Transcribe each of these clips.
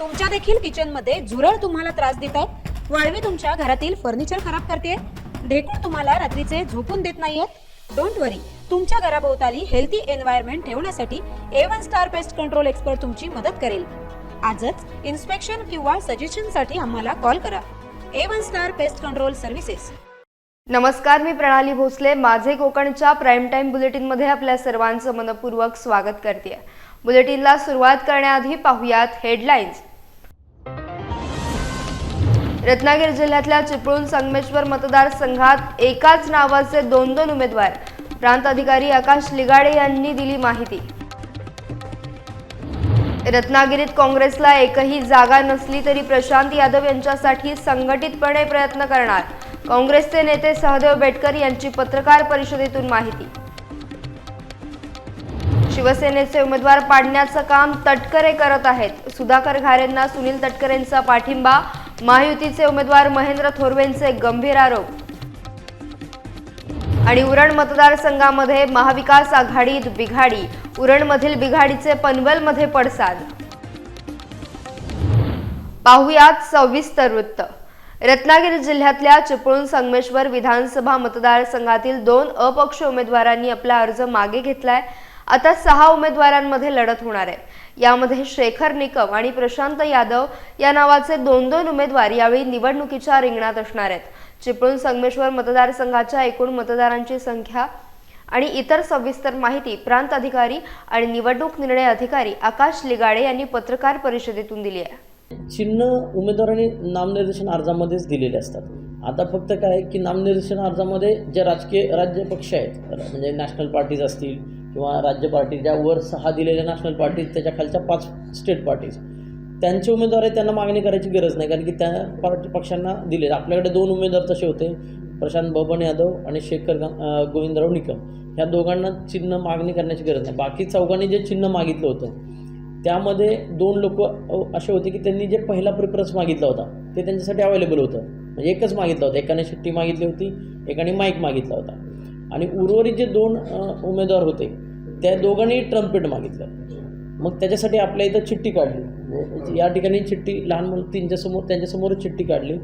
तुमच्या देखील किचन मध्ये झुरळ तुम्हाला त्रास देत आहे, वाळवी तुमच्या घरातील फर्निचर खराब करते, ढेकूळ तुम्हाला रात्रीचे झोपून देत नाहीयेत, डोंट वरी, तुमच्या घराभोवताली हेल्थी एन्व्हायरमेंट ठेवण्यासाठी A1 star pest control expert तुमची मदत करेल। आजच इन्स्पेक्शन किंवा सजेशन साठी आम्हाला कॉल करा। A1 star pest control services. नमस्कार, मी प्रणाली भोसले। माझे कोकणच्या प्राइम टाइम बुलेटिन मध्ये आपल्या सर्वांचं मनपूर्वक स्वागत करते। बुलेटिनला सुरुवात करण्याआधी पाहूयात हेडलाईन्स। रत्नागिरी जिल्ह्यातल्या चिपळूण संगमेश्वर मतदारसंघात एकाच नावाचे दोन उमेदवार, प्रांत अधिकारी आकाश लिगाडे यांनी दिली माहिती। रत्नागिरीत काँग्रेसला एकही जागा नसली तरी प्रशांत यादव यांच्यासाठी संघटितपणे प्रयत्न करणार, काँग्रेसचे नेते सहदेव बेटकर यांची पत्रकार परिषदेतून माहिती। शिवसेनेचे उमेदवार पाडण्याचं काम तटकरे करत आहेत, सुधाकर घारेंना सुनील तटकरेंचा पाठिंबा, महायुतीचे उमेदवार महेंद्र थोरवेंचे गंभीर आरोप। आणि उरण मतदारसंघामध्ये महाविकास आघाडीत बिघाडी, उरणमधील बिघाडीचे पनवेलमध्ये पडसाद। पाहुयात सविस्तर वृत्त। रत्नागिरी जिल्ह्यातल्या चिपळूण संगमेश्वर विधानसभा मतदारसंघातील 2 अपक्ष उमेदवारांनी आपला अर्ज मागे घेतलाय। आता 6 उमेदवारांमध्ये लढत होणार आहे। यामध्ये शेखर निकम आणि प्रशांत यादव या नावाचे 2 उमेदवार यावेळी निवडणुकीच्या रिंगणात असणार आहेत। चिपळूण संगमेश्वर मतदारसंघाच्या एकूण मतदारांची संख्या आणि इतर सविस्तर माहिती प्रांत अधिकारी आणि निवडणूक निर्णय अधिकारी आकाश लिगाडे यांनी पत्रकार परिषदेतून दिली आहे। चिन्ह उमेदवारांनी नामनिर्देशन अर्जामध्येच दिलेले असतात। आता फक्त काय की नामनिर्देशन अर्जामध्ये जे राज्य पक्ष आहेत, म्हणजे नॅशनल पार्टीज असतील किंवा राज्य पार्टी, ज्या वर 6 दिलेल्या नॅशनल पार्टीज, त्याच्या खालच्या 5 स्टेट पार्टीज, त्यांचे उमेदवार आहे, त्यांना मागणी करायची गरज नाही, कारण की त्या पक्षांना दिले। आपल्याकडे 2 उमेदवार तसे होते, प्रशांत बबन यादव आणि शेखर गोविंदराव निकम, ह्या दोघांना चिन्ह मागणी करण्याची गरज नाही। बाकी चौघांनी जे चिन्ह मागितलं होतं त्यामध्ये 2 लोक असे होते की त्यांनी जे पहिला प्रिफरन्स मागितला होता ते त्यांच्यासाठी अवेलेबल होतं, म्हणजे एकच मागितलं होतं, एकाने शिट्टी मागितली होती, एकाने माईक मागितला होता, आणि उर्वरित जे 2 उमेदवार होते त्या दोघांनी ट्रम्पेट मागितलं। मग त्याच्यासाठी आपल्या इथं चिठ्ठी काढली, या ठिकाणी चिठ्ठी लहान मुलं त्यांच्यासमोर चिठ्ठी काढली,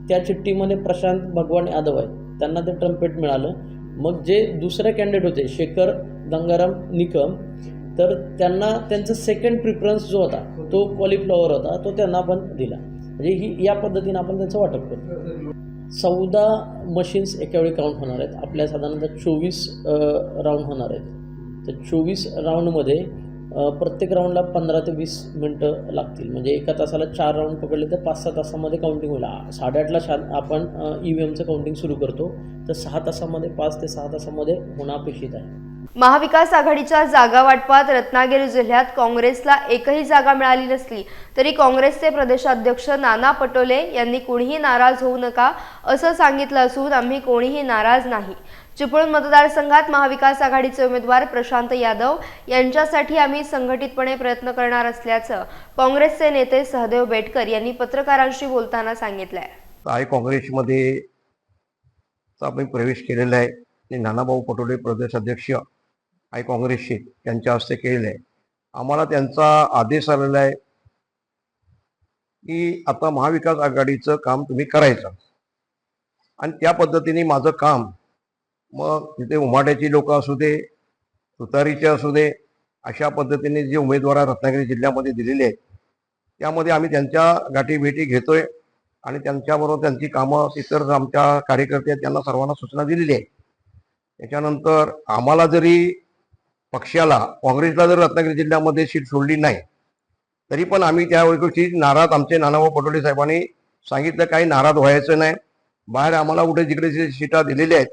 त्या चिठ्ठीमध्ये प्रशांत भगवान यादव आहेत, त्यांना ते ट्रम्पेट मिळालं। मग जे दुसरे कॅन्डिडेट होते शेखर गंगाराम निकम, तर त्यांना त्यांचा सेकंड प्रिफरन्स जो होता तो कॉलीफ्लॉवर होता, तो त्यांना आपण दिला। म्हणजे या पद्धतीने आपण त्याचं वाटप करतो। 14 मशीन्स एकावेळी काउंट होणार आहेत। आपल्या साधारणतः 24 राऊंड होणार आहेत। तर 24 राऊंडमध्ये प्रत्येक राऊंडला 15 ते 20 मिनटं लागतील, म्हणजे एका तासाला 4 राऊंड पकडले तर 5-6 तासामध्ये काउंटिंग होईल। 8:30ला आपण EVMचं काउंटिंग सुरू करतो, तर 6 तासामध्ये 5 ते 6 तासामध्ये होणं अपेक्षित आहे। महाविकास आघाडीच्या जागा वाटपात रत्नागिरी जिल्ह्यात काँग्रेसला एकही जागा मिळाली नसली तरी काँग्रेसचे प्रदेशाध्यक्ष नाना पटोले यांनी कोणीही नाराज होऊ नका असं सांगितलं असून आम्ही कोणीही नाराज नाही। चिपळूण मतदारसंघात महाविकास आघाडीचे उमेदवार प्रशांत यादव यांच्यासाठी आम्ही संघटितपणे प्रयत्न करणार असल्याचं काँग्रेसचे नेते सहदेव बेटकर यांनी पत्रकारांशी बोलताना सांगितलंय। आहे काँग्रेसमध्ये आम्ही प्रवेश केलेला आहे आणि नानाभाऊ पटोले प्रदेशाध्यक्ष आहे काँग्रेसचे, त्यांच्या हस्ते केलेलं आहे। आम्हाला त्यांचा आदेश आलेला आहे की आता महाविकास आघाडीचं काम तुम्ही करायचं, आणि त्या पद्धतीने माझं काम, मग तिथे उमाट्याची लोक असू दे, तुतारीचे असू दे, अशा पद्धतीने जे उमेदवार रत्नागिरी जिल्ह्यामध्ये दिलेले आहेत त्यामध्ये आम्ही त्यांच्या गाठीभेटी घेतोय आणि त्यांच्याबरोबर त्यांची कामं, इतर आमच्या कार्यकर्ते आहेत त्यांना सर्वांना सूचना दिलेली आहे। त्याच्यानंतर आम्हाला जरी पक्षाला, काँग्रेसला जर रत्नागिरी जिल्ह्यामध्ये सीट सोडली नाही तरी पण आम्ही त्या गोष्टी नाराज, आमचे नानाभाऊ पटोले साहेबांनी सांगितलं काही नाराज व्हायचं नाही। बाहेर आम्हाला कुठे जिकडे सीटा दिलेल्या आहेत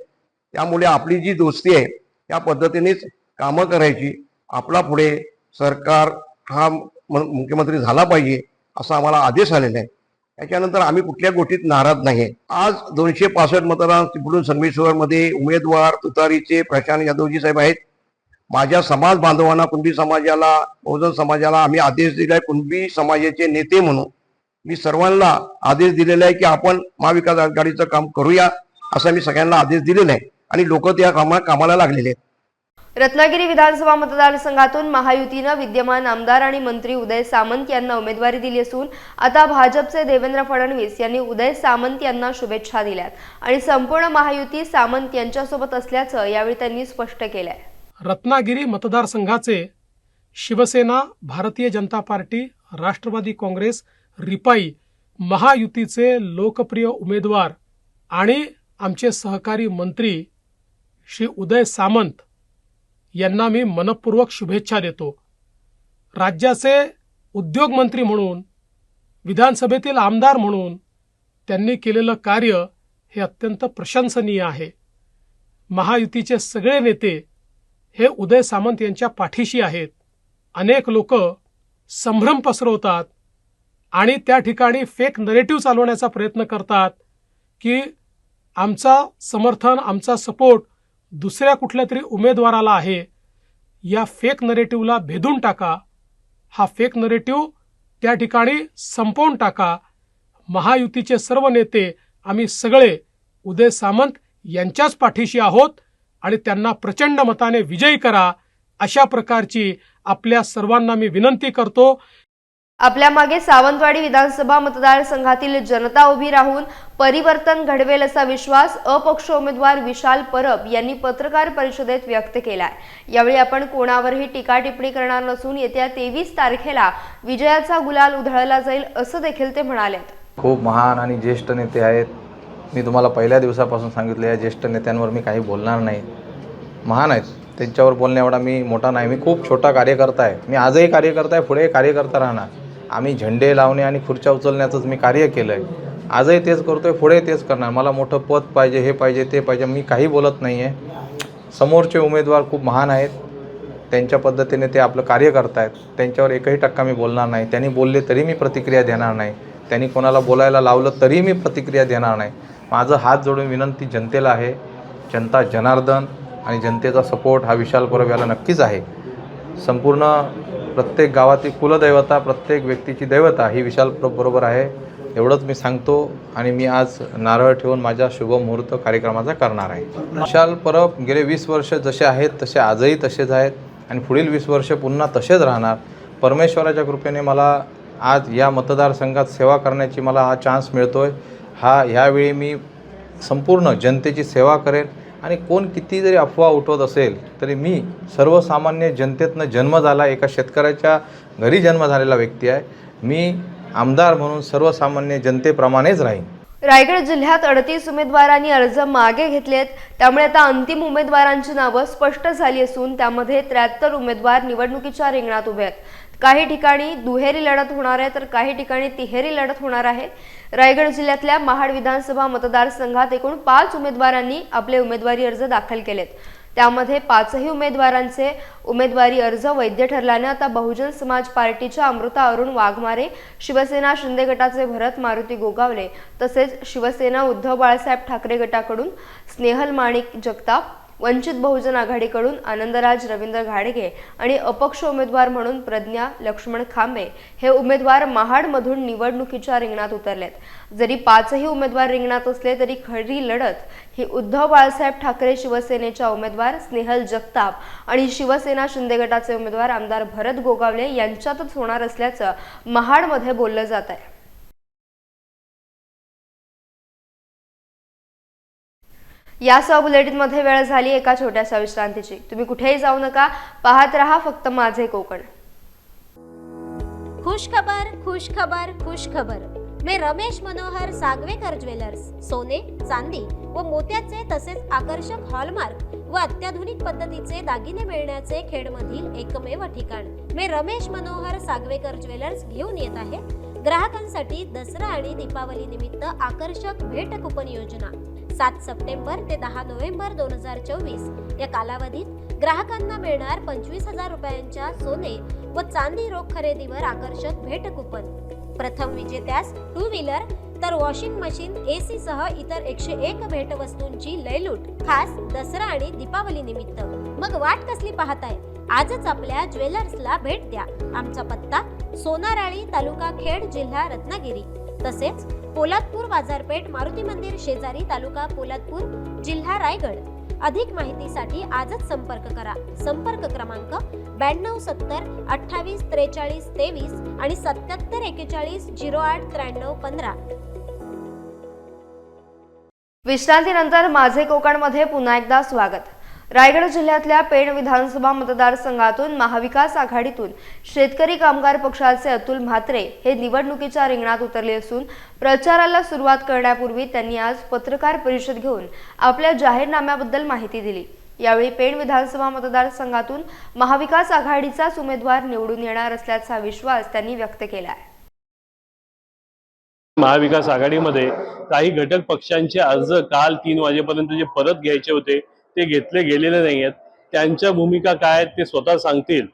त्यामुळे आपली जी दोस्ती आहे त्या पद्धतीनेच कामं करायची, आपला पुढे सरकार हा मुख्यमंत्री झाला पाहिजे असा आम्हाला आदेश आलेला आहे। त्याच्यानंतर आम्ही कुठल्या गोष्टीत नाराज नाही आहे। आज 265 मतदार चिपळूण संगमेश्वरमध्ये उमेदवार तुतारीचे प्रशांत यादवजी साहेब आहेत। माझ्या समाज बांधवांना, कुणबी समाजाला, बहुजन समाजाला आम्ही आदेश दिलाय, कुणबी समाजाचे नेते म्हणून मी सर्वांना आदेश दिलेला आहे की आपण महाविकास आघाडीचं काम करूया, असा मी सगळ्यांना आदेश दिलेला आहे आणि लोक त्या कामाला लागलेले आहेत। रत्नागिरी विधानसभा मतदारसंघातून महायुतीनं विद्यमान आमदार आणि मंत्री उदय सामंत यांना उमेदवारी दिली असून आता भाजपचे देवेंद्र फडणवीस यांनी उदय सामंत यांना शुभेच्छा दिल्यात आणि संपूर्ण महायुती सामंत यांच्यासोबत असल्याचं यावेळी त्यांनी स्पष्ट केलंय. रत्नागिरी मतदारसंघाचे शिवसेना, भारतीय जनता पार्टी, राष्ट्रवादी काँग्रेस, रिपाई महायुतीचे लोकप्रिय उमेदवार आणि आमचे सहकारी मंत्री श्री उदय सामंत यांना मी मनपूर्वक शुभेच्छा देतो. राज्याचे उद्योगमंत्री म्हणून, विधानसभेतील आमदार म्हणून त्यांनी केलेलं कार्य हे अत्यंत प्रशंसनीय आहे. महायुतीचे सगळे नेते हे उदय सामंत यांच्या पाठीशी आहेत. अनेक लोक संभ्रम पसरवतात आणि त्या ठिकाणी फेक नरेटिव्ह चालवण्याचा प्रयत्न करतात की आमचा समर्थन, आमचा सपोर्ट दुसऱ्या कुठल्या तरी उमेदवाराला आहे. या फेक नरेटिव्हला भेदून टाका. हा फेक नरेटिव्ह त्या ठिकाणी संपवून टाका. महायुतीचे सर्व नेते आम्ही सगळे उदय सामंत यांच्याच पाठीशी आहोत आणि त्यांना प्रचंड मताने विजयी करा, अशा प्रकारची आपल्या सर्वांना मी विनंती करतो. आपल्या मागे सावंतवाडी विधानसभा मतदारसंघातील जनता उभी राहून परिवर्तन घडवेल असा विश्वास अपक्ष उमेदवार विशाल परब यांनी पत्रकार परिषदेत व्यक्त केलाय. यावेळी आपण कोणावरही टीका टिप्पणी करणार नसून येत्या 23 तारखेला विजयाचा गुलाल उधळला जाईल असं देखील ते म्हणाले. खूप महान आणि ज्येष्ठ नेते आहेत. मी तुम्हाला पहिल्या दिवसापासून सांगितले, या ज्येष्ठ नेत्यांवर मी काही बोलणार नाही. महान आहेत, त्यांच्यावर बोलण्या एवढा मी मोठा नाही. मी खूप छोटा कार्यकर्ता आहे. मी आजही कार्यकर्ता आहे, पुढे कार्यकर्ता राहणार. आम्ही झेंडे लावणे आणि खुर्च्या उचलण्याचंच मी कार्य केलं आहे. आजही तेच करतो आहे, पुढे तेच करणार. मला मोठं पद पाहिजे, हे पाहिजे, ते पाहिजे, मी काही बोलत नाही आहे. समोरचे उमेदवार खूप महान आहेत, त्यांच्या पद्धतीने ते आपलं कार्य करत आहेत. त्यांच्यावर एकही टक्का मी बोलणार नाही. त्यांनी बोलले तरी मी प्रतिक्रिया देणार नाही. त्यांनी कोणाला बोलायला लावलं तरी मी प्रतिक्रिया देणार नाही. माझं हात जोडून विनंती जनतेला आहे. जनता जनार्दन आणि जनतेचा सपोर्ट हा विशाल परब याला नक्कीच आहे. संपूर्ण प्रत्येक गावातील कुलदैवता, प्रत्येक व्यक्तीची दैवता ही विशाल परब बरोबर आहे, एवढंच मी सांगतो. आणि मी आज नारळ ठेवून माझ्या शुभमुहूर्त कार्यक्रमाचा करणार आहे. विशाल परब गेले 20 वर्ष जसे आहेत तसे आजही तसेच आहेत आणि पुढील 20 वर्ष पुन्हा तसेच राहणार. परमेश्वराच्या कृपेने मला आज या मतदारसंघात सेवा करण्याची मला हा चान्स मिळतो आहे. ह्यावेळी मी संपूर्ण जनतेची सेवा करेन आणि कोण किती जरी अफवा उठवत असेल तरी मी सर्वसामान्य जनतेतनं जन्म झाला, एका शेतकऱ्याच्या घरी जन्म झालेला व्यक्ती आहे. मी आमदार म्हणून सर्वसामान्य जनतेप्रमाणेच राहीन. रायगड जिल्ह्यात 38 उमेदवारांनी अर्ज मागे घेतलेत. त्यामुळे आता अंतिम उमेदवारांची नावं स्पष्ट झाली असून त्यामध्ये 73 उमेदवार निवडणुकीच्या रिंगणात उभे आहेत. काही ठिकाणी दुहेरी लढत होणार आहे तर काही ठिकाणी तिहेरी लढत होणार आहे. रायगड जिल्ह्यातल्या महाड विधानसभा मतदारसंघात एकूण 5 उमेदवारांनी आपले उमेदवारी अर्ज दाखल केलेत. त्यामध्ये 5ही उमेदवारांचे उमेदवारी अर्ज वैध ठरल्याने आता बहुजन समाज पार्टीच्या अमृता अरुण वाघमारे, शिवसेना शिंदे गटाचे भरत मारुती गोगावले तसेच शिवसेना उद्धव बाळासाहेब ठाकरे गटाकडून स्नेहल माणिक जगताप, वंचित बहुजन आघाडीकडून आनंदराज रवींद्र घाडगे आणि अपक्ष उमेदवार म्हणून प्रज्ञा लक्ष्मण खांबे हे उमेदवार महाडमधून निवडणुकीच्या रिंगणात उतरलेत. जरी 5ही उमेदवार रिंगणात असले तरी खरी लढत ही उद्धव बाळासाहेब ठाकरे शिवसेनेच्या उमेदवार स्नेहल जगताप आणि शिवसेना शिंदे गटाचे उमेदवार आमदार भरत गोगावले यांच्यातच होणार असल्याचं महाडमध्ये बोललं जात आहे. यासह बुलेटिनमध्ये वेळ झाली एका छोट्याशा विश्रांतीची. तुम्ही कुठेही जाऊ नका, पाहत रहा फक्त माझे कोकण. खुश खबर, खुश खबर, खुश खबर. मैं रमेश मनोहर सागवेकर ज्वेलर्स सोने, चांदी व मोत्याचे तसेच आकर्षक हॉलमार्क व अत्याधुनिक पद्धतीचे दागिने मिळण्याचे खेडमधील एकमेव ठिकाण. मैं रमेश मनोहर सागवेकर ज्वेलर्स घेऊन येत आहे ग्राहकांसाठी दसरा आणि दीपावली निमित्त आकर्षक भेट कुपन योजना. 7 सप्टेंबर ते 10 नोव्हेंबर 2024 या कालावधीत ग्राहकांना मिळणार 25,000 रुपयांच्या सोने व चांदी रोख खरेदीवर आकर्षक भेट कुपन. प्रथम विजेत्यास 2 व्हीलर तर वॉशिंग मशीन, AC सह इतर 101 भेट वस्तूंची लयलूट खास दसरा आणि दीपावली निमित्त. मग वाट कसली पाहताय? आजच आपल्या ज्वेलर्सला भेट द्या. आमचा पत्ता सोनाराळी, तालुका खेड, जिल्हा रत्नागिरी. तसेच पोलादपूर बाजारपेठ, मारुती मंदिर शेजारी, तालुका पोलादपूर, जिल्हा रायगड. अधिक माहितीसाठी आजच संपर्क करा. संपर्क क्रमांक 9270 28 43 23 आणि 77 41 08 93 15. विश्रांतीनंतर माझे कोकणमध्ये पुन्हा एकदा स्वागत. रायगड जिल्ह्यातल्या पेण विधानसभा मतदारसंघातून महाविकास आघाडीतून शेतकरी कामगार पक्षाचे अतुल म्हात्रे हे निवडणुकीच्या रिंगणात उतरले असून प्रचाराला सुरुवात करण्यापूर्वी त्यांनी आज पत्रकार परिषद घेऊन आपल्या जाहीरनाम्याबद्दल माहिती दिली. यावेळी पेण विधानसभा मतदारसंघातून महाविकास आघाडीचाच उमेदवार निवडून येणार असल्याचा विश्वास त्यांनी व्यक्त केला आहे. महाविकास आघाडीमध्ये काही घटक पक्षांचे अर्ज काल 3 वाजेपर्यंत जे परत घ्यायचे होते ते घेतले गेलेले नाही आहेत. त्यांच्या भूमिका काय आहेत ते स्वतः सांगतील.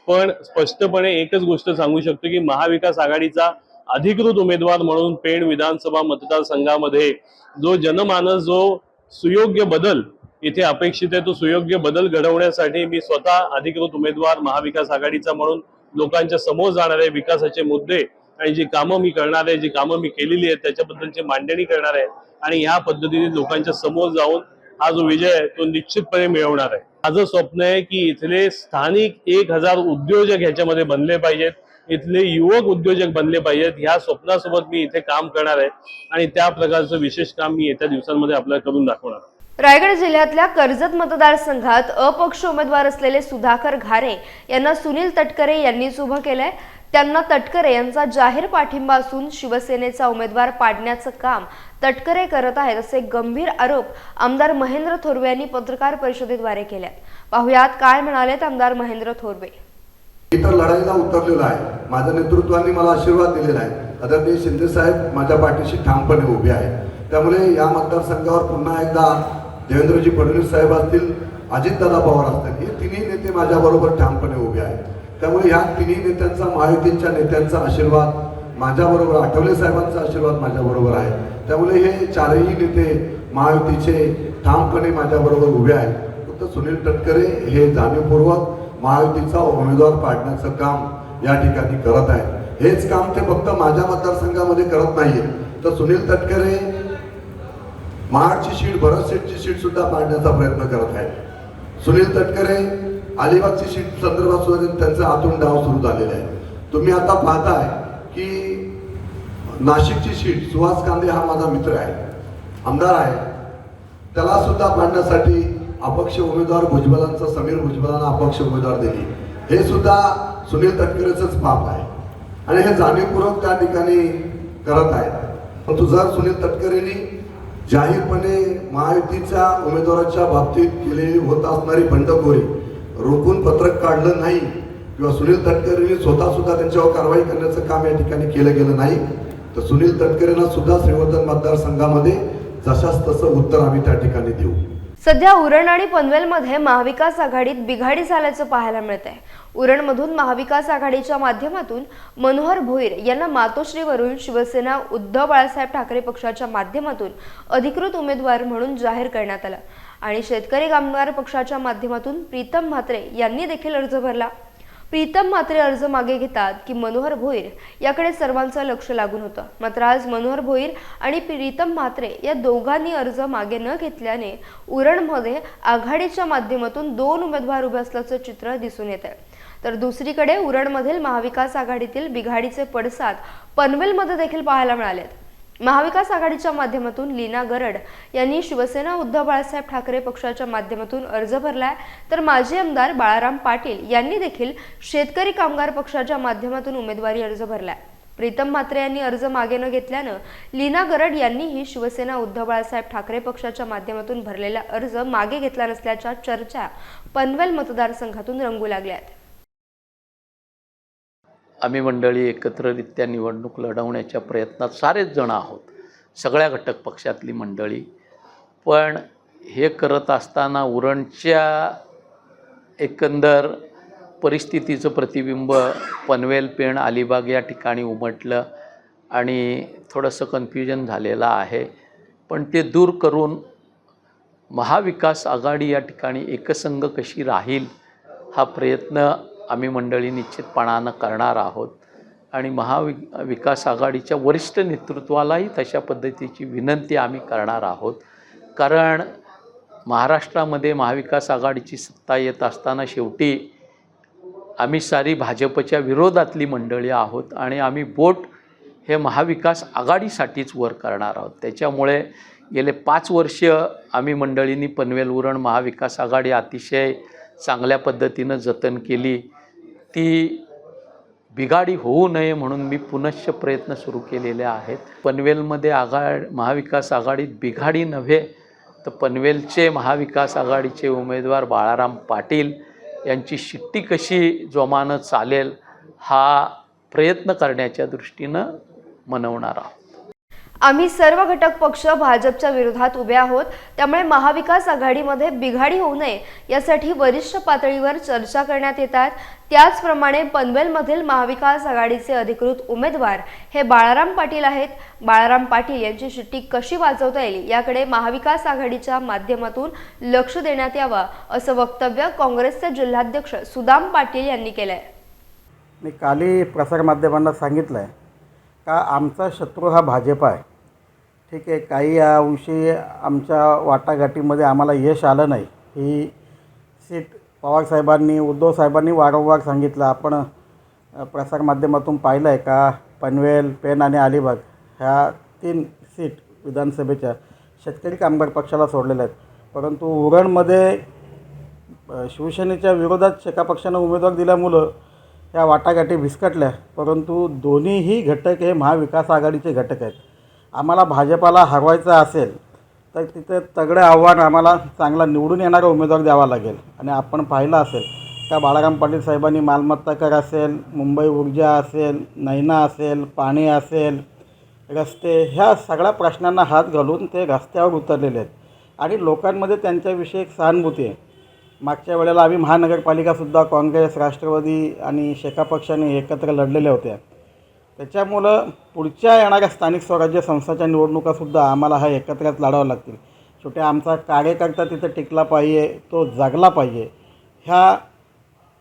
पण स्पष्टपणे एकच गोष्ट सांगू शकतो की महाविकास आघाडीचा अधिकृत उमेदवार म्हणून पेण विधानसभा मतदारसंघामध्ये जो जनमानस जो सुयोग्य बदल इथे अपेक्षित आहे तो सुयोग्य बदल घडवण्यासाठी मी स्वतः अधिकृत उमेदवार महाविकास आघाडीचा म्हणून लोकांच्या समोर जाणारे विकासाचे मुद्दे आणि जी कामं मी करणार आहे, जी कामं मी केलेली आहेत त्याच्याबद्दलची मांडणी करणार आहे आणि ह्या पद्धतीने लोकांच्या समोर जाऊन हा जो विजय आहे तो निश्चितपणे मिळवणार आहे. माझं स्वप्न आहे की इथले स्थानिक 1000 उद्योजक ह्याच्यामध्ये बनले पाहिजेत, इथले युवक उद्योजक बनले पाहिजेत. ह्या स्वप्नासोबत मी इथे काम करणार आहे आणि त्या प्रकारचं विशेष काम मी येत्या दिवसांमध्ये आपल्याला करून दाखवणार आहे. रायगड जिल्ह्यातल्या कर्जत मतदारसंघात अपक्ष उमेदवार असलेले सुधाकर घारे यांना सुनील तटकरे यांनीच उभं केलंय. त्यांना तटकरे यांचा जाहीर पाठिंबा असून शिवसेनेचा उमेदवार पाडण्याचं काम तटकरे करत आहेत असे गंभीर आरोप आमदार महेंद्र थोरवे यांनी पत्रकार परिषदेद्वारे केले. पाहुयात काय म्हणालेत आमदार महेंद्र थोरवे. इतर लढाईला उतरलेला आहे. माझ्या नेतृत्वाने मला आशीर्वाद दिलेला आहे. आदरणीय शिंदे साहेब माझ्या पाठीशी ठामपणे उभे आहेत. त्यामुळे या मतदारसंघावर पुन्हा एकदा देवेंद्रजी फडणवीस साहेब असतील, अजितदादा पवार असतील, हे तिन्ही नेते माझ्याबरोबर ठामपणे उभे आहेत. त्यामुळे ह्या तिन्ही नेत्यांचा, महायुतीच्या नेत्यांचा आशीर्वाद माझ्याबरोबर, आठवले साहेबांचा आशीर्वाद माझ्याबरोबर आहे. त्यामुळे हे चारही नेते महायुतीचे ठामपणे माझ्याबरोबर उभे आहेत. फक्त सुनील तटकरे हे जाणीवपूर्वक महायुतीचा उमेदवार पाडण्याचं काम या ठिकाणी करत आहेत. हेच काम ते फक्त माझ्या मतदारसंघामध्ये करत नाहीये, तर सुनील तटकरे महाडची सीट, भरत शेठची सीट सुद्धा पाडण्याचा प्रयत्न करत आहेत. सुनील तटकरे अलिबागची सीट संदर्भात सुद्धा त्यांचा आतून डाव सुरू झालेला आहे. तुम्ही आता पाहताय की नाशिकची सीट, सुहास कांदे हा माझा मित्र आहे, आमदार आहे, त्याला सुद्धा पाडण्यासाठी अपक्ष उमेदवार भुजबळांचा, समीर भुजबळांना अपक्ष उमेदवार दिली. हे सुद्धा सुनील तटकरेचंच पाप आहे आणि हे जाणीवपूर्वक त्या ठिकाणी करत आहेत. परंतु जर सुनील तटकरेंनी जाहीरपणे महायुतीच्या उमेदवाराच्या बाबतीत केलेली होत असणारी बंडखोरी रोखून पत्रक काढलं नाही किंवा सुनील तटकरेंनी स्वतः सुद्धा त्यांच्यावर कारवाई करण्याचं काम या ठिकाणी केलं गेलं नाही, तर सुनील तटकरेंना सुद्धा श्रीवर्धन मतदारसंघामध्ये जशास तसं उत्तर आम्ही त्या ठिकाणी देऊ. सध्या उरण आणि पनवेलमध्ये महाविकास आघाडीत बिघाडी झाल्याचं पाहायला मिळत आहे. उरणमधून महाविकास आघाडीच्या माध्यमातून मनोहर भोईर यांना मातोश्रीवरून शिवसेना उद्धव बाळासाहेब ठाकरे पक्षाच्या माध्यमातून अधिकृत उमेदवार म्हणून जाहीर करण्यात आलं आणि शेतकरी कामगार पक्षाच्या माध्यमातून प्रीतम म्हात्रे यांनी देखील अर्ज भरला. प्रीतम म्हात्रे अर्ज मागे घेतात की मनोहर भोईर याकडे सर्वांचं लक्ष लागून होतं. मात्र आज मनोहर भोईर आणि प्रीतम म्हात्रे या दोघांनी अर्ज मागे न घेतल्याने उरणमध्ये आघाडीच्या माध्यमातून 2 उमेदवार उभे असल्याचं चित्र दिसून येत आहे. तर दुसरीकडे उरणमधील महाविकास आघाडीतील बिघाडीचे पडसाद पनवेलमध्ये देखील पाहायला मिळालेत. महाविकास आघाडीच्या माध्यमातून लीना गरड यांनी शिवसेना उद्धव बाळासाहेब ठाकरे पक्षाच्या माध्यमातून अर्ज भरलाय, तर माजी आमदार बाळाराम पाटील यांनी देखील शेतकरी कामगार पक्षाच्या माध्यमातून उमेदवारी अर्ज भरलाय. प्रीतम म्हात्रे यांनी अर्ज मागे न घेतल्यानं लीना गरड यांनीही शिवसेना उद्धव बाळासाहेब ठाकरे पक्षाच्या माध्यमातून भरलेला अर्ज मागे घेतला नसल्याच्या चर्चा पनवेल मतदारसंघातून रंगू लागल्या आहेत. आम्ही मंडळी एकत्ररित्या निवडणूक लढवण्याच्या प्रयत्नात सारेच जण आहोत, सगळ्या घटक पक्षातली मंडळी. पण हे करत असताना उरणच्या एकंदर परिस्थितीचं प्रतिबिंब पनवेल, पेण, अलिबाग या ठिकाणी उमटलं आणि थोडंसं कन्फ्युजन झालेलं आहे. पण ते दूर करून महाविकास आघाडी या ठिकाणी एकसंघ कशी राहील हा प्रयत्न आम्ही मंडळी निश्चितपणानं करणार आहोत आणि महाविकास आघाडीच्या वरिष्ठ नेतृत्वालाही तशा पद्धतीची विनंती आम्ही करणार आहोत. कारण महाराष्ट्रामध्ये महाविकास आघाडीची सत्ता येत असताना शेवटी आम्ही सारी भाजपच्या विरोधातली मंडळी आहोत आणि आम्ही बोट हे महाविकास आघाडीसाठीच वर करणार आहोत. त्याच्यामुळे गेले 5 वर्ष आम्ही मंडळींनी पनवेल उरण महाविकास आघाडी अतिशय चांगल्या पद्धतीनं जतन केली. ती बिघाडी होऊ नये म्हणून मी पुनश्च प्रयत्न सुरू केलेले आहेत. पनवेलमध्ये महाविकास आघाडीत बिघाडी नव्हे तर पनवेलचे महाविकास आघाडीचे उमेदवार बाळाराम पाटील यांची शिट्टी कशी जोमानं चालेल हा प्रयत्न करण्याच्या दृष्टीनं मनवणार आहोत. आम्ही सर्व घटक पक्ष भाजपच्या विरोधात उभे आहोत, त्यामुळे महाविकास आघाडीमध्ये बिघाडी होऊ नये यासाठी वरिष्ठ पातळीवर चर्चा करण्यात येतात. त्याचप्रमाणे पनवेलमधील महाविकास आघाडीचे अधिकृत उमेदवार हे बाळाराम पाटील आहेत. बाळाराम पाटील यांची शिट्टी कशी वाजवता येईल याकडे महाविकास आघाडीच्या माध्यमातून लक्ष देण्यात यावं असं वक्तव्य काँग्रेसचे जिल्हाध्यक्ष सुदाम पाटील यांनी केलंय. मी काली प्रसारमाध्यमांना सांगितलं आहे का आमचा शत्रू हा भाजप आहे. ठीक आहे, काही अंशी आमच्या वाटाघाटीमध्ये आम्हाला यश आलं नाही. ही सीट पवारसाहेबांनी उद्धव साहेबांनी वारंवार सांगितलं. आपण प्रसारमाध्यमातून पाहिलं आहे का पनवेल, पेण आणि अलिबाग ह्या 3 सीट विधानसभेच्या शेतकरी कामगार पक्षाला सोडलेल्या आहेत. परंतु उरणमध्ये शिवसेनेच्या विरोधात शेका पक्षानं उमेदवार दिल्यामुळं ह्या वाटाघाटी विस्कटल्या. परंतु दोन्हीही घटक हे महाविकास आघाडीचे घटक आहेत. आम्हाला भाजपाला हरवायचं असेल तर तिथे तगडं आव्हान आम्हाला चांगला निवडून येणारा उमेदवार द्यावा लागेल. आणि आपण पाहिलं असेल का बाळाराम पाटील साहेबांनी मालमत्ता कर असेल, मुंबई ऊर्जा असेल, नैना असेल, पाणी असेल, रस्ते, ह्या सगळ्या प्रश्नांना हात घालून ते रस्त्यावर उतरलेले आहेत आणि लोकांमध्ये त्यांच्याविषयी एक सहानुभूती आहे. मागच्या वेळेला आम्ही महानगरपालिकासुद्धा काँग्रेस, राष्ट्रवादी आणि शेका पक्षाने एकत्र लढलेल्या होत्या. त्याच्यामुळं पुढच्या येणाऱ्या स्थानिक स्वराज्य संस्थांच्या निवडणुकासुद्धा आम्हाला हा एकत्रच लढावं लागतील. शेवटी आमचा कार्यकर्ता तिथं टिकला पाहिजे, तो जगला पाहिजे. ह्या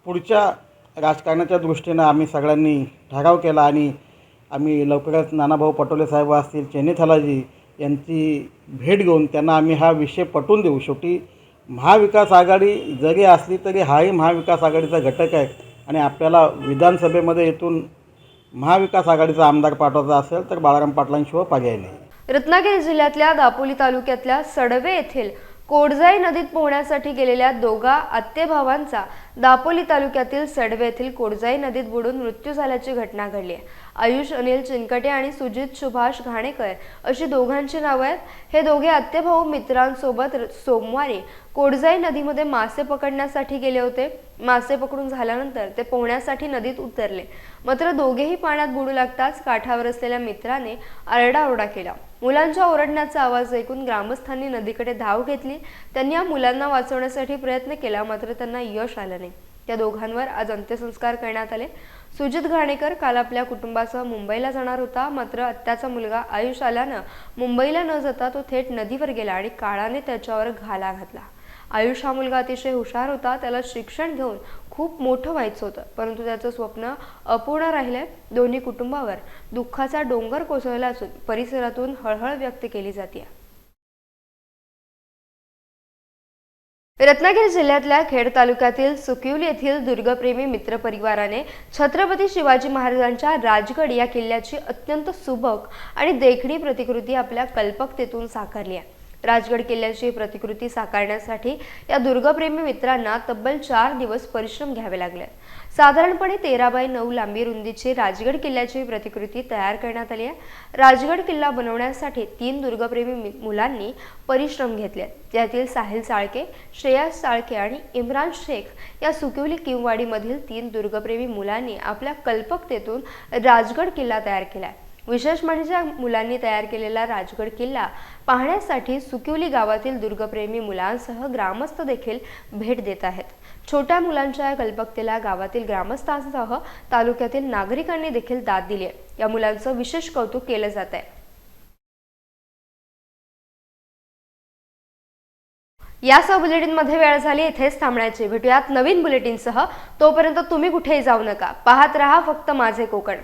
पुढच्या राजकारणाच्या दृष्टीनं आम्ही सगळ्यांनी ठराव केला आणि आम्ही लवकरच नानाभाऊ पटोले साहेब असतील, चेन्नी थलाजी यांची भेट घेऊन त्यांना आम्ही हा विषय पटवून देऊ. शेवटी महाविकास आघाडी जरी असली तरी हाही महाविकास आघाडीचा घटक आहे आणि आपल्याला विधानसभेमध्ये येथून महाविकास आघाडीचा आमदार पाठवायचा असेल तर बाळाराम पाटलांशिवाय पर्याय नाही. रत्नागिरी जिल्ह्यातल्या दापोली तालुक्यातल्या सडवे येथील कोडजाई नदीत पोहण्यासाठी गेलेल्या दोघा आत्तेभावांचा दापोली तालुक्यातील सडवे येथील कोडजाई नदीत बुडून मृत्यू झाल्याची घटना घडली आहे. आयुष अनिल चिनकटे आणि सुजित सुभाष घाणेकर अशी दोघांची नावं आहेत. हे दोघे आत्तेभाऊ मित्रांसोबत सोमवारी कोडजाई नदीमध्ये मासे पकडण्यासाठी गेले होते. मासे पकडून झाल्यानंतर ते पोहण्यासाठी नदीत उतरले. मात्र दोघेही पाण्यात बुडू लागताच काठावर असलेल्या मित्राने आरडाओरडा केला. मुलांच्या ओरडण्याचा आवाज ऐकून ग्रामस्थांनी नदीकडे धाव घेतली. त्यांनी या मुलांना वाचवण्यासाठी प्रयत्न केला, मात्र त्यांना यश आलं नाही. त्या दोघांवर आज अंत्यसंस्कार करण्यात आले. सुजित घाणेकर काल आपल्या कुटुंबासह मुंबईला जाणार होता, मात्र आत्याचा मुलगा आयुष आल्यानं मुंबईला न जाता तो थेट नदीवर गेला आणि काळाने त्याच्यावर घाला घातला. आयुष हा मुलगा अतिशय हुशार होता. त्याला शिक्षण घेऊन खूप मोठं व्हायचं होतं, परंतु त्याचं स्वप्न अपूर्ण राहिलंय. दोन्ही कुटुंबावर दुःखाचा डोंगर कोसळला असून परिसरातून हळहळ व्यक्त केली जाते. रत्नागिरी जिल्ह्यातल्या खेड तालुक्यातील सुकिवली येथील दुर्गप्रेमी मित्र परिवाराने छत्रपती शिवाजी महाराजांच्या राजगड या किल्ल्याची अत्यंत सुबक आणि देखणी प्रतिकृती आपल्या कल्पकतेतून साकारली आहे. राजगड किल्ल्याची प्रतिकृती साकारण्यासाठी या दुर्गप्रेमी मित्रांना तब्बल 4 दिवस परिश्रम घ्यावे लागले. साधारणपणे 13x9 लांबी रुंदीची राजगड किल्ल्याची प्रतिकृती तयार करण्यात आली आहे. राजगड किल्ला बनवण्यासाठी 3 दुर्गप्रेमी मुलांनी परिश्रम घेतले. त्यातील साहिल साळके, श्रेयस साळके आणि इम्रान शेख या सुकिवली किंवाडीमधील 3 दुर्गप्रेमी मुलांनी आपल्या कल्पकतेतून राजगड किल्ला तयार केला आहे. विशेष म्हणजे मुलांनी तयार केलेला राजगड किल्ला पाहण्यासाठी सुकिवली गावातील दुर्गप्रेमी मुलांसह ग्रामस्थ देखील भेट देत आहेत. छोट्या मुलांच्या या कल्पकतेला गावातील ग्रामस्थांसह तालुक्यातील नागरिकांनी देखील दाद दिली आहे. या मुलांचं विशेष कौतुक केलं जात आहे. यासह बुलेटिनमध्ये वेळ झाली. इथेच थांबण्याची. भेटूयात नवीन बुलेटिनसह. तोपर्यंत तुम्ही कुठेही जाऊ नका. पाहत रहा फक्त माझे कोकण.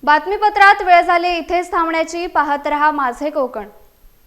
बातमीपत्रात वेळ झाली. इथेच थांबण्याची. पाहत रहा माझे कोकण.